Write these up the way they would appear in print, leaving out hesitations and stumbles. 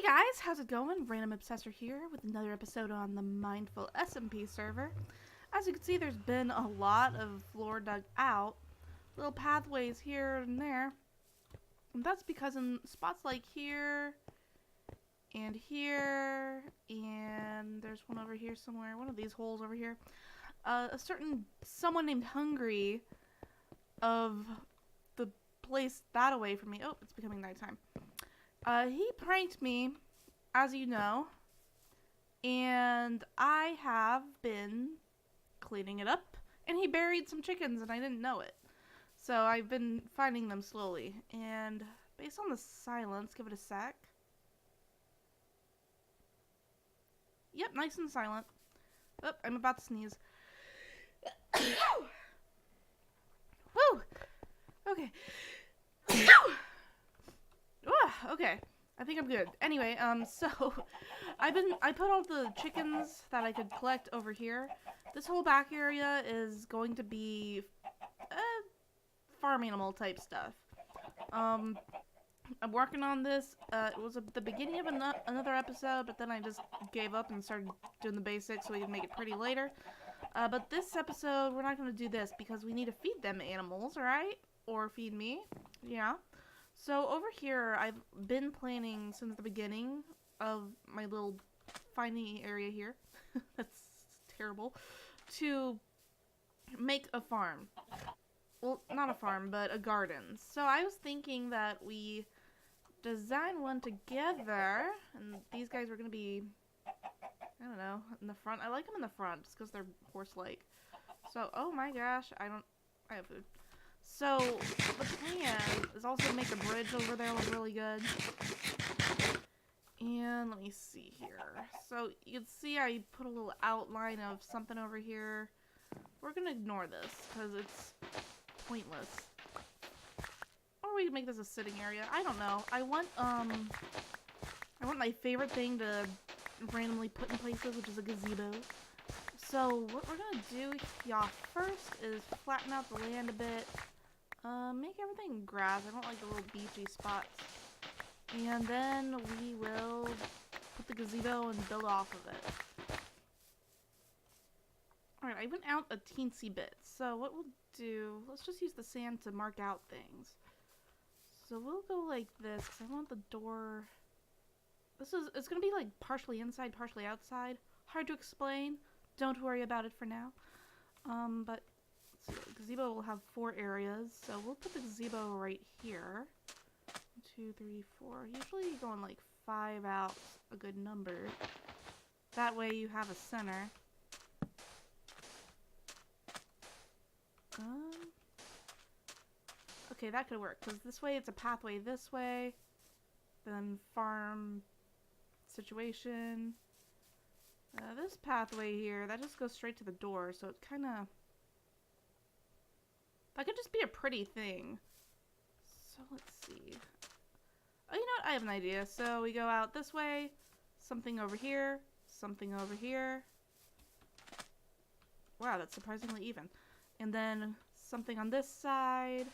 guys, how's it going? Randomobsessor here with another episode on the Mindful SMP server. As you can see, there's been a lot of floor dug out, little pathways here and there, and that's because in spots like here, and there's one over here somewhere, one of these holes over here, a certain someone named Hungry of the place that away from me. Oh, it's becoming nighttime. He pranked me, as you know, and I have been cleaning it up, and he buried some chickens and I didn't know it. So I've been finding them slowly, and based on the silence, give it a sec. Yep, nice and silent. Oh, I'm about to sneeze. Woo! Okay. Okay, I think I'm good. Anyway, so I put all the chickens that I could collect over here. This whole back area is going to be farm animal type stuff. I'm working on this. It was the beginning of another episode, but then I just gave up and started doing the basics so we can make it pretty later. But this episode, we're not going to do this because we need to feed them animals, alright? Or feed me. Yeah. So over here, I've been planning since the beginning of my little finding area here. That's terrible. To make a farm. Well, not a farm, but a garden. So I was thinking that we design one together, and these guys were going to be, I don't know, in the front. I like them in the front just because they're horse-like. So, oh my gosh, I have food. So, the plan is also to make a bridge over there look really good. And let me see here. So, you can see I put a little outline of something over here. We're going to ignore this because it's pointless. Or we can make this a sitting area. I don't know. I want my favorite thing to randomly put in places, which is a gazebo. So, what we're going to do here first is flatten out the land a bit. Make everything grass. I don't like the little beachy spots. And then we will put the gazebo and build off of it. Alright, I went out a teensy bit. So what we'll do, let's just use the sand to mark out things. So we'll go like this, because I want the door... It's going to be like partially inside, partially outside. Hard to explain. Don't worry about it for now. But... So the gazebo will have 4 areas, so we'll put the gazebo right here. 1, 2, 3, 4. Usually going like 5 out, a good number. That way you have a center. Okay, that could work, because this way it's a pathway this way. Then farm situation. This pathway here, that just goes straight to the door, so it kind of... That could just be a pretty thing. So let's see. Oh, you know what? I have an idea. So we go out this way, something over here, something over here. Wow, that's surprisingly even. And then something on this side,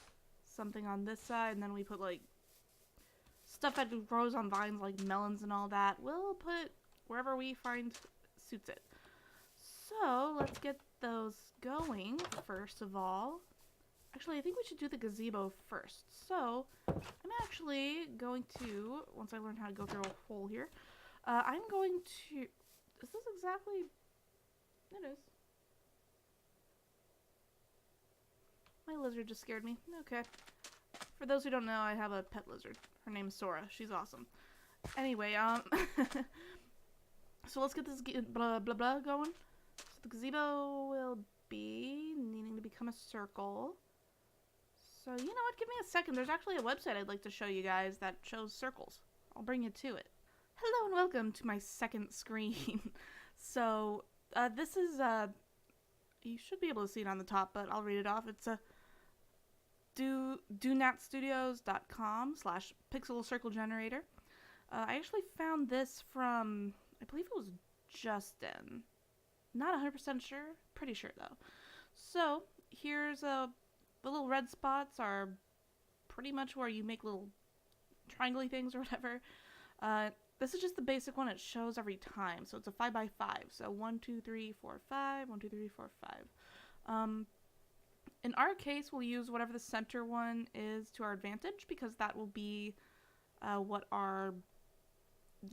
something on this side, and then we put like stuff that grows on vines like melons and all that. We'll put wherever we find suits it. So let's get those going first of all. Actually, I think we should do the gazebo first. So, I'm actually going to, once I learn how to go through a hole here, I'm going to, is this exactly, it is. My lizard just scared me. Okay. For those who don't know, I have a pet lizard. Her name's Sora. She's awesome. Anyway, so let's get this blah blah blah going. So the gazebo will be needing to become a circle. So, you know what? Give me a second. There's actually a website I'd like to show you guys that shows circles. I'll bring you to it. Hello and welcome to my second screen. So, this is, you should be able to see it on the top, but I'll read it off. It's a donatstudios.com/pixel circle generator. I actually found this from, I believe it was Justin. Not 100% sure. Pretty sure, though. So, here's the little red spots are pretty much where you make little triangle-y things or whatever. This is just the basic one it shows every time. So it's a 5 by 5. So 1, 2, 3, 4, 5. 1, 2, 3, 4, 5. In our case, we'll use whatever the center one is to our advantage, because that will be what our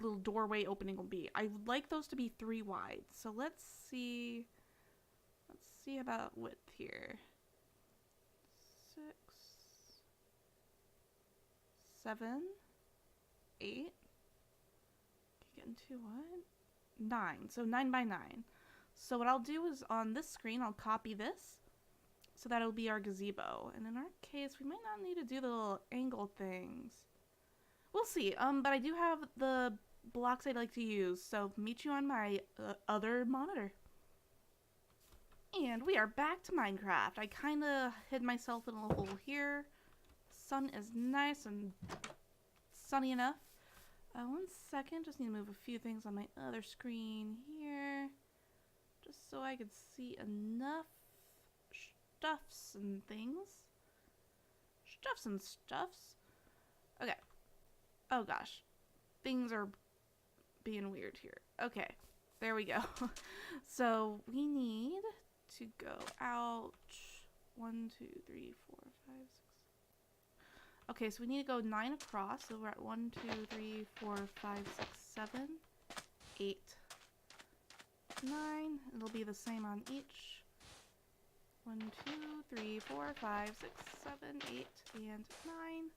little doorway opening will be. I would like those to be 3 wide. So let's see about width here. 6, 7, 8. Get into what? 9. So 9 by 9. So what I'll do is on this screen, I'll copy this. So that'll be our gazebo. And in our case, we might not need to do the little angle things. We'll see. But I do have the blocks I'd like to use. So meet you on my other monitor. And we are back to Minecraft. I kind of hid myself in a little hole here. Sun is nice and sunny enough. 1 second, just need to move a few things on my other screen here. Just so I could see enough stuffs and things. Stuffs and stuffs. Okay. Oh gosh. Things are being weird here. Okay. There we go. So we need to go out 1, 2, 3, 4, 5, 6. Okay, so we need to go 9 across. So we're at 1, 2, 3, 4, 5, 6, 7, 8, 9. It'll be the same on each. 1, 2, 3, 4, 5, 6, 7, 8, and 9.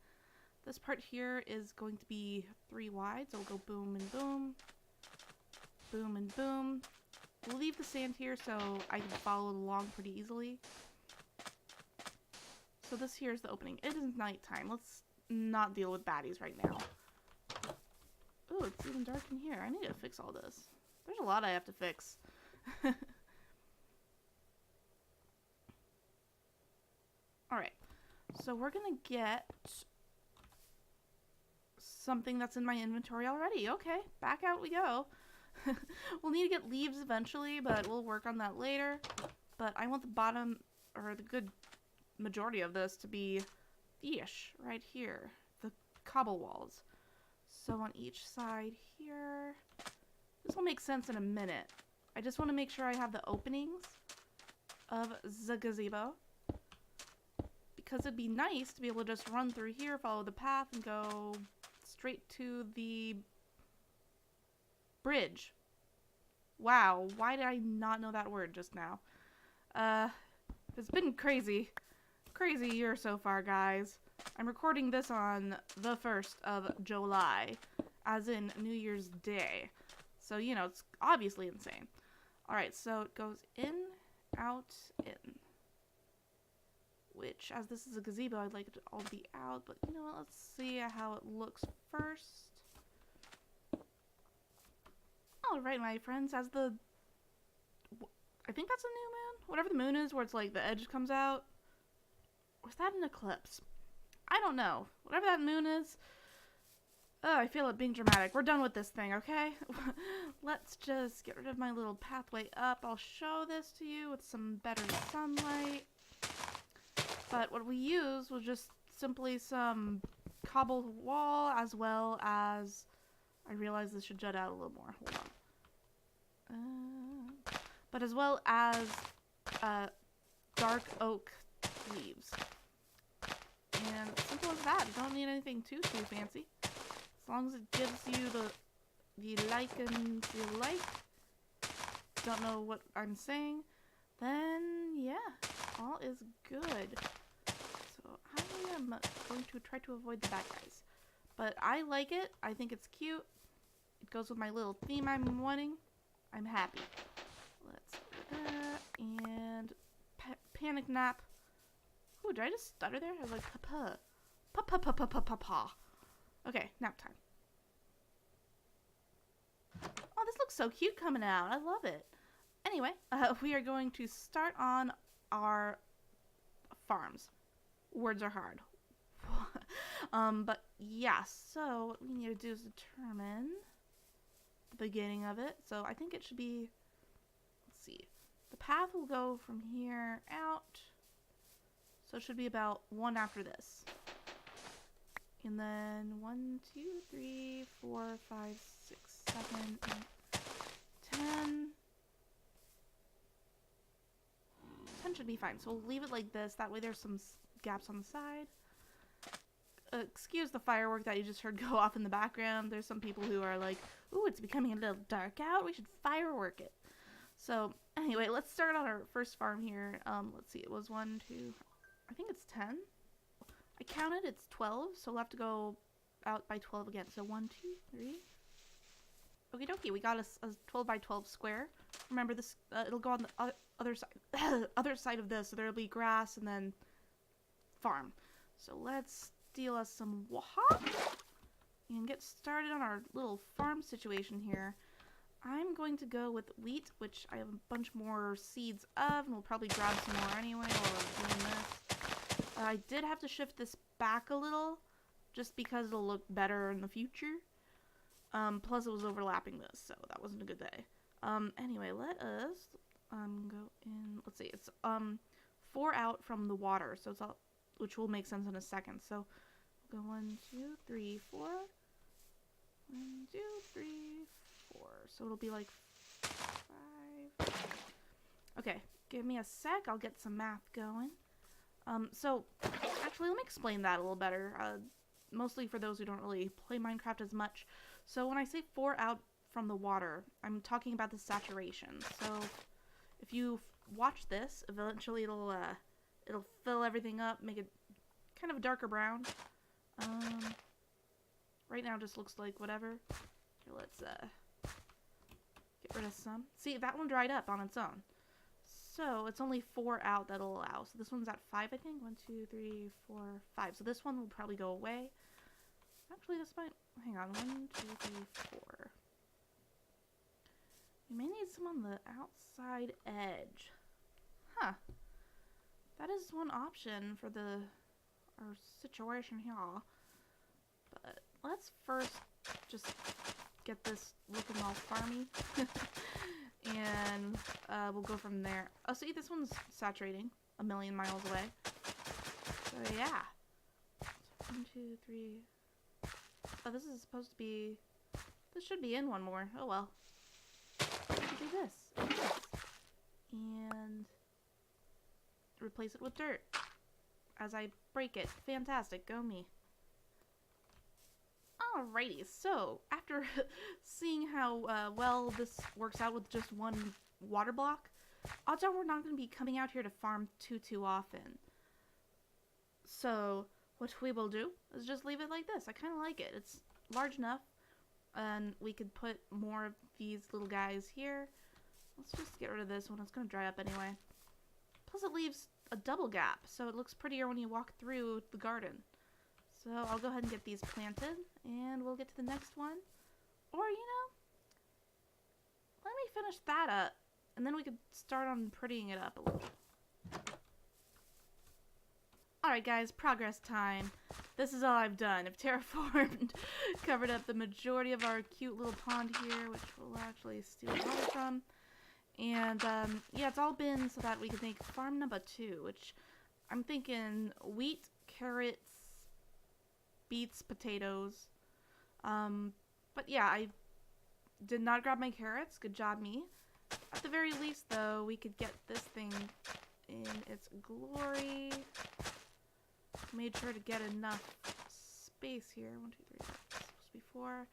This part here is going to be 3 wide, so we'll go boom and boom. Boom and boom. We'll leave the sand here so I can follow along pretty easily. So this here is the opening. It is nighttime. Let's not deal with baddies right now. Oh, it's even dark in here. I need to fix all this. There's a lot I have to fix. Alright. So we're gonna get something that's in my inventory already. Okay, back out we go. We'll need to get leaves eventually, but we'll work on that later. But I want the bottom, or the good majority of this to be ish right here, the cobble walls. So on each side here, this will make sense in a minute. I just want to make sure I have the openings of the gazebo, because it'd be nice to be able to just run through here, follow the path, and go straight to the bridge. Wow, why did I not know that word just now? It's been crazy year so far, guys. I'm recording this on the 1st of July, as in New Year's Day. So, you know, it's obviously insane. Alright, so it goes in, out, in. Which, as this is a gazebo, I'd like it to all be out. But, you know what, let's see how it looks first. Alright, my friends, as the... I think that's a new moon? Whatever the moon is, where it's like the edge comes out. Or is that an eclipse? I don't know. Whatever that moon is. Oh, I feel it being dramatic. We're done with this thing, okay? Let's just get rid of my little pathway up. I'll show this to you with some better sunlight. But what we use was just simply some cobbled wall, as well as... I realize this should jut out a little more. Hold on. But as well as dark oak leaves. And simple as that. You don't need anything too fancy. As long as it gives you the lichens you like. Don't know what I'm saying. Then yeah, all is good. So I am going to try to avoid the bad guys. But I like it. I think it's cute. It goes with my little theme I'm wanting. I'm happy. Let's do that. And panic nap. Ooh, did I just stutter there? I was like, papa. Papa. Okay, nap time. Oh, this looks so cute coming out. I love it. Anyway, we are going to start on our farms. Words are hard. But yeah, so what we need to do is determine the beginning of it. So I think it should be, let's see, the path will go from here out. So it should be about 1 after this. And then 1, 2, 3, 4, 5, 7, 8, 10. 10 should be fine. So we'll leave it like this. That way there's some gaps on the side. Excuse the firework that you just heard go off in the background. There's some people who are like, ooh, it's becoming a little dark out. We should firework it. So anyway, let's start on our first farm here. Let's see. It was 1, 2, I think it's 10. I counted. It's 12. So we'll have to go out by 12 again. So 1, 2, 3. Okie dokie. We got a 12 by 12 square. Remember this, it'll go on the other side, other side of this. So there'll be grass and then farm. So let's steal us some hop and get started on our little farm situation here. I'm going to go with wheat, which I have a bunch more seeds of, and we'll probably grab some more anyway while we're doing this. I did have to shift this back a little, just because it'll look better in the future. Plus it was overlapping this, so that wasn't a good day. Anyway, let us go in. Let's see, it's 4 out from the water, so it's all, which will make sense in a second. So we'll go 1, 2, 3, 4. 1, 2, 3, 4. So it'll be like 5. Okay, give me a sec. I'll get some math going. So actually, let me explain that a little better. Mostly for those who don't really play Minecraft as much. So when I say 4 out from the water, I'm talking about the saturation. So if you watch this, eventually it'll fill everything up, make it kind of a darker brown. Right now it just looks like whatever. Here, let's get rid of some. See, that one dried up on its own. So it's only 4 out that'll allow. So this one's at 5, I think. 1, 2, 3, 4, 5. So this one will probably go away. Actually, this might. Hang on. 1, 2, 3, 4. You may need some on the outside edge. Huh. That is one option for our situation here. But let's first just get this looking all farmy. And we'll go from there. Oh, see, this one's saturating a million miles away. So yeah. 1, 2, 3. Oh, this is supposed to be. This should be in one more. Oh well. Do this. And replace it with dirt as I break it. Fantastic. Go me. Alrighty, so after seeing how well this works out with just one water block, odds are we're not going to be coming out here to farm too often. So what we will do is just leave it like this. I kind of like it. It's large enough, and we could put more of these little guys here. Let's just get rid of this one. It's going to dry up anyway. Plus it leaves a double gap, so it looks prettier when you walk through the garden. So I'll go ahead and get these planted, and we'll get to the next one. Or, you know, let me finish that up, and then we could start on prettying it up a little. Alright guys, progress time. This is all I've done. I've terraformed, covered up the majority of our cute little pond here, which we'll actually steal water from. And, yeah, it's all been so that we can make farm number 2, which I'm thinking wheat, carrots, beets, potatoes. But yeah, I did not grab my carrots. Good job, me. At the very least, though, we could get this thing in its glory. Made sure to get enough space here. 1, 2, 3, 4. Supposed to be 4.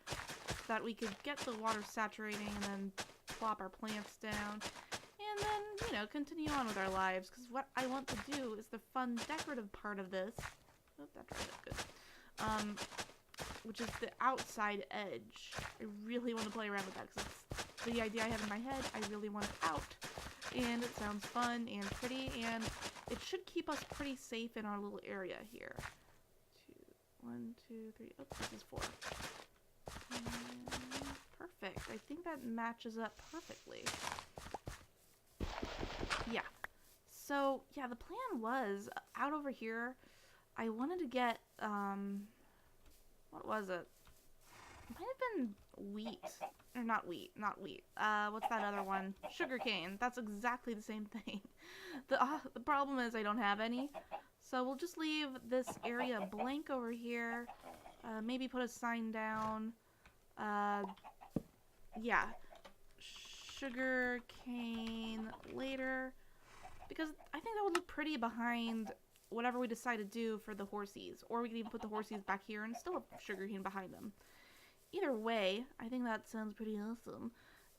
So that we could get the water saturating and then plop our plants down. And then, you know, continue on with our lives. Because what I want to do is the fun decorative part of this. Oh, that dried up good. Which is the outside edge. I really want to play around with that because it's the idea I have in my head. I really want it out. And it sounds fun and pretty, and it should keep us pretty safe in our little area here. 1, 2, 3. Oh, this is 4. And perfect. I think that matches up perfectly. Yeah. So, yeah, the plan was, out over here, I wanted to get, what was it? It might have been wheat. Or not wheat. What's that other one? Sugarcane. That's exactly the same thing. The problem is I don't have any. So we'll just leave this area blank over here. Maybe put a sign down. yeah, sugar cane later. Because I think that would look pretty behind whatever we decide to do for the horsies. Or we could even put the horsies back here and still have sugarcane behind them. Either way, I think that sounds pretty awesome.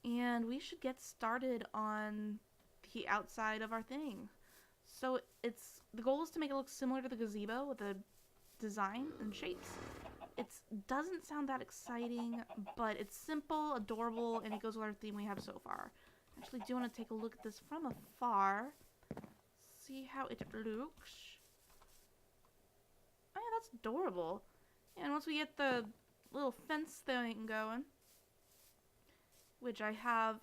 And we should get started on the outside of our thing. So the goal is to make it look similar to the gazebo with the design and shapes. It doesn't sound that exciting, but it's simple, adorable, and it goes with our theme we have so far. I actually do want to take a look at this from afar. See how it looks. Oh yeah, that's adorable. And once we get the little fence thing going, which I have,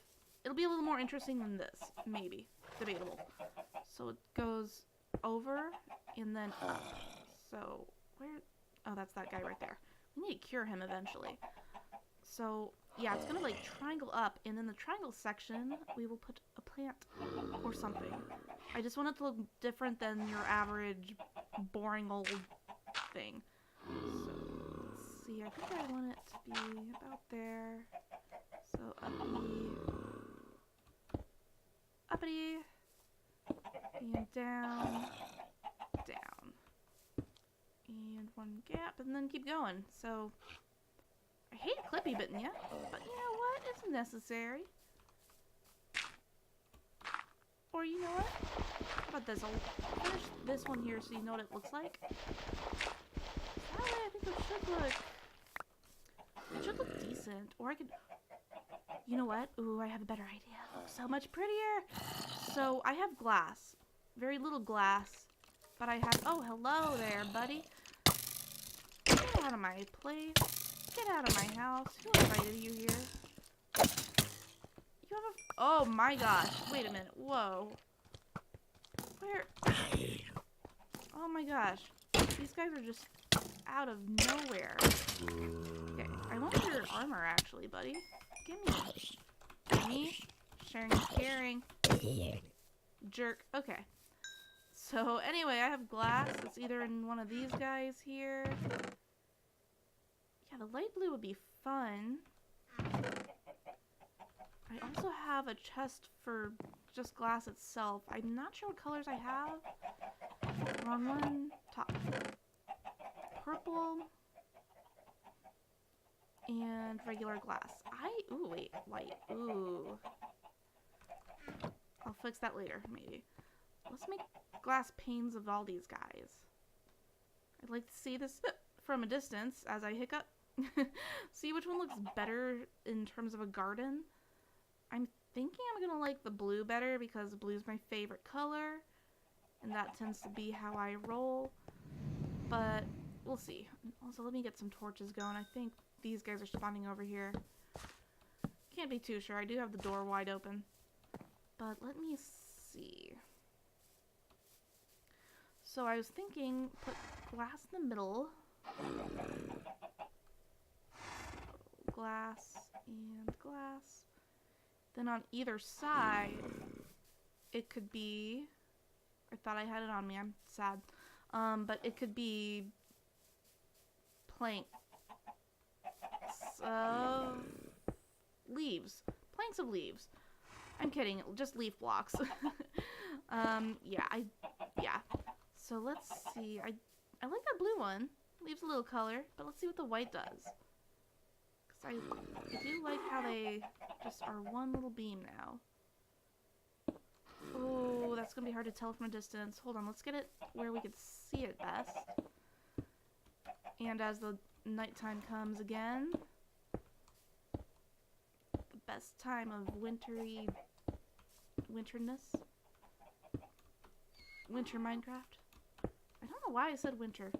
it'll be a little more interesting than this, maybe. Debatable. So it goes over and then up. So where? Oh, that's that guy right there. We need to cure him eventually. So yeah, it's gonna like triangle up, and in the triangle section we will put a plant or something. I just want it to look different than your average boring old thing. So let's see, I think I want it to be about there. So uppity, and down, and one gap, and then keep going. So I hate clippy bitten ya, but you know what? It's necessary. Or you know what? How about this? I'll finish this one here so you know what it looks like. That way I think it should look... It should look decent. Or I could... You know what? Ooh, I have a better idea. It looks so much prettier. So I have glass. Very little glass. But I have... Oh, hello there, buddy. Get out of my place. Get out of my house. Who invited you here? You have a... Oh my gosh. Wait a minute. Whoa. Where? Oh my gosh. These guys are just out of nowhere. Okay. I want your armor actually, buddy. Gimme. Sharing is caring. Jerk. Okay. So anyway, I have glass. It's either in one of these guys here. Yeah, the light blue would be fun. I also have a chest for just glass itself. I'm not sure what colors I have. Wrong one. Top. Purple. And regular glass. Ooh, wait. White. Ooh. I'll fix that later, maybe. Let's make glass panes of all these guys. I'd like to see this from a distance as I hiccup. See which one looks better in terms of a garden. I'm thinking I'm gonna like the blue better because blue's my favorite color, and that tends to be how I roll. But we'll see. Also, let me get some torches going. I think these guys are spawning over here. Can't be too sure. I do have the door wide open. But let me see. So I was thinking, put glass in the middle. Glass and glass. Then on either side, it could be... I thought I had it on me. I'm sad. But it could be planks of leaves. Planks of leaves. I'm kidding. Just leaf blocks. Yeah. So let's see. I like that blue one. Leaves a little color, but let's see what the white does. Because I do like how they just are one little beam now. Oh, that's going to be hard to tell from a distance. Hold on, let's get it where we could see it best. And as the nighttime comes again, the best time of winterness. Winter Minecraft. I don't know why I said winter.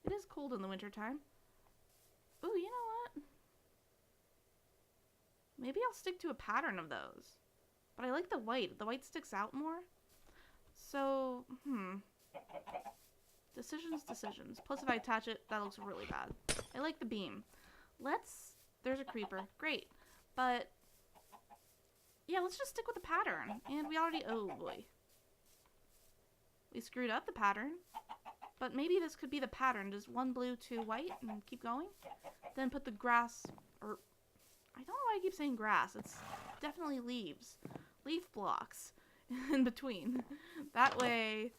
It is cold in the winter time. Ooh, you know what? Maybe I'll stick to a pattern of those. But I like the white. The white sticks out more. So, Decisions. Plus, if I attach it, that looks really bad. I like the beam. There's a creeper. Great. But, yeah, let's just stick with the pattern. And we already, oh boy. We screwed up the pattern. But maybe this could be the pattern. Just one blue, two white, and keep going. Then put the grass, or I don't know why I keep saying grass. It's definitely leaves. Leaf blocks in between. That way,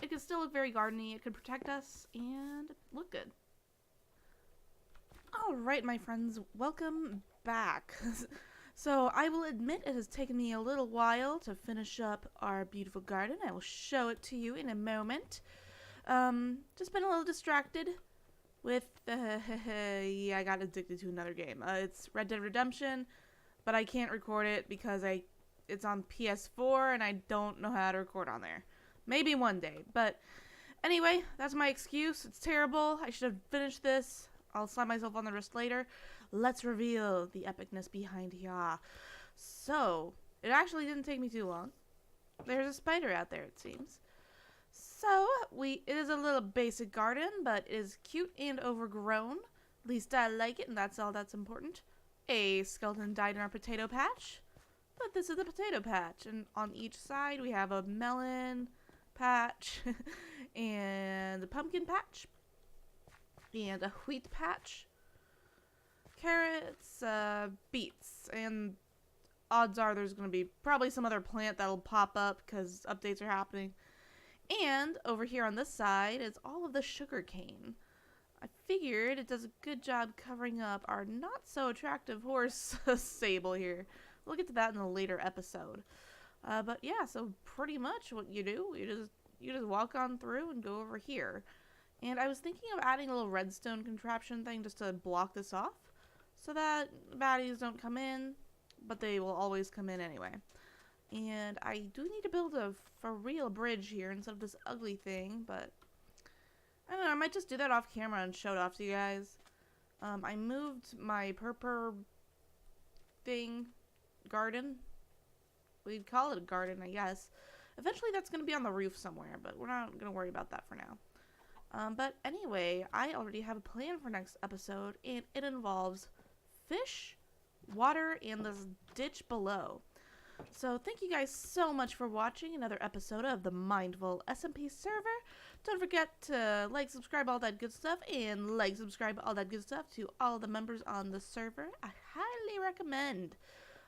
it can still look very gardeny. It could protect us and look good. Alright, my friends. Welcome back. So, I will admit it has taken me a little while to finish up our beautiful garden. I will show it to you in a moment. Just been a little distracted with, yeah, I got addicted to another game. It's Red Dead Redemption, but I can't record it because it's on PS4 and I don't know how to record on there. Maybe one day, but anyway, that's my excuse. It's terrible. I should have finished this. I'll slap myself on the wrist later. Let's reveal the epicness behind here. So, it actually didn't take me too long. There's a spider out there, it seems. So, it is a little basic garden, but it is cute and overgrown. At least I like it, and that's all that's important. A skeleton died in our potato patch, but this is the potato patch, and on each side we have a melon patch, and a pumpkin patch, and a wheat patch, carrots, beets, and odds are there's going to be probably some other plant that'll pop up because updates are happening. And over here on this side is all of the sugar cane. I figured it does a good job covering up our not so attractive horse Sable here. We'll get to that in a later episode. But yeah, so pretty much what you do, you just walk on through and go over here. And I was thinking of adding a little redstone contraption thing just to block this off so that baddies don't come in, but they will always come in anyway. And I do need to build a for real bridge here instead of this ugly thing, but I don't know, I might just do that off camera and show it off to you guys. I moved my purple thing, garden. We'd call it a garden, I guess. Eventually that's going to be on the roof somewhere, but we're not going to worry about that for now. But anyway, I already have a plan for next episode, and it involves fish, water, and this ditch below. So thank you guys so much for watching another episode of the Mindful SMP server. Don't forget to like, subscribe, all that good stuff, and like, subscribe, all that good stuff to all the members on the server. I highly recommend.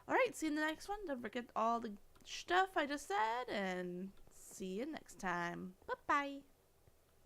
Alright, see you in the next one. Don't forget all the stuff I just said, and see you next time. Bye-bye.